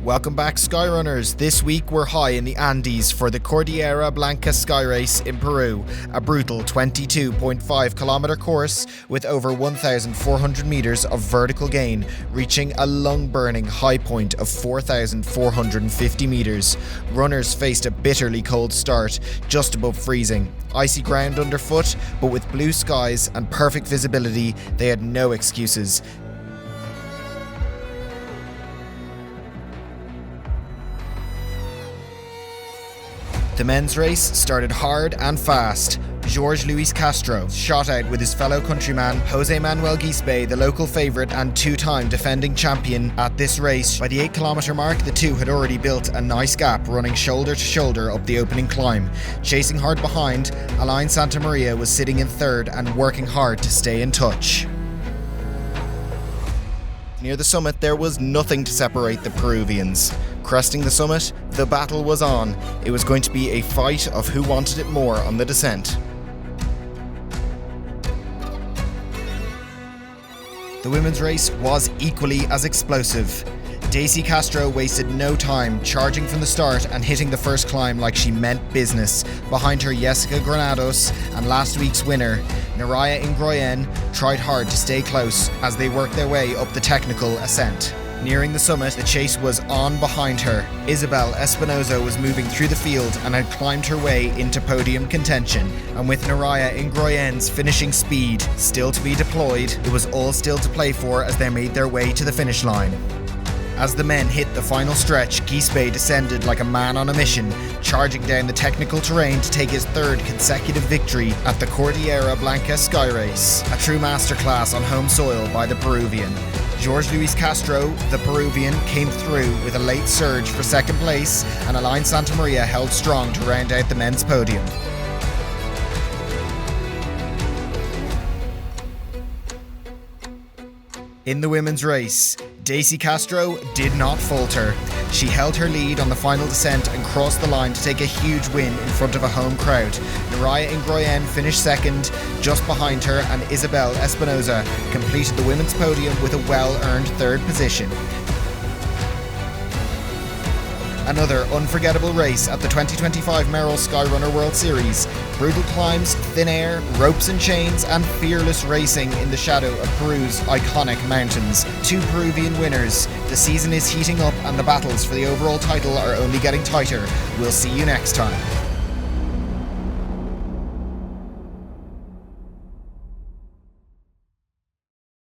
Welcome back, Skyrunners. This week we're high in the Andes for the Cordillera Blanca SKYRACE in Peru, a brutal 22.5 kilometer course with over 1,400 meters of vertical gain, reaching a lung-burning high point of 4,450 meters. Runners faced a bitterly cold start, just above freezing. Icy ground underfoot, but with blue skies and perfect visibility, they had no excuses. The men's race started hard and fast. Jorge Luis Castro shot out with his fellow countryman Jose Manuel Gispe, the local favourite and two-time defending champion at this race. By the 8-kilometre mark, the two had already built a nice gap, running shoulder to shoulder up the opening climb. Chasing hard behind, Alain Santamaria was sitting in third and working hard to stay in touch. Near the summit, there was nothing to separate the Peruvians. Cresting the summit, the battle was on. It was going to be a fight of who wanted it more on the descent. The women's race was equally as explosive. Daisy Castro wasted no time, charging from the start and hitting the first climb like she meant business. Behind her, Jessica Granados and last week's winner, Naraya Ingroyen, tried hard to stay close as they worked their way up the technical ascent. Nearing the summit, the chase was on behind her. Isabel Espinoza was moving through the field and had climbed her way into podium contention. And with Naraya Ingroyen's finishing speed still to be deployed, it was all still to play for as they made their way to the finish line. As the men hit the final stretch, Gispe descended like a man on a mission, charging down the technical terrain to take his third consecutive victory at the Cordillera Blanca SKYRACE, a true masterclass on home soil by the Peruvian. Jorge Luis Castro, the Peruvian, came through with a late surge for second place, and Alain Santamaria held strong to round out the men's podium. In the women's race, Daisy Castro did not falter. She held her lead on the final descent and crossed the line to take a huge win in front of a home crowd. Naraya Ingroyen finished second, just behind her, and Isabel Espinoza completed the women's podium with a well-earned third position. Another unforgettable race at the 2025 Merrell Skyrunner World Series. Brutal climbs, thin air, ropes and chains, and fearless racing in the shadow of Peru's iconic mountains. Two Peruvian winners. The season is heating up and the battles for the overall title are only getting tighter. We'll see you next time.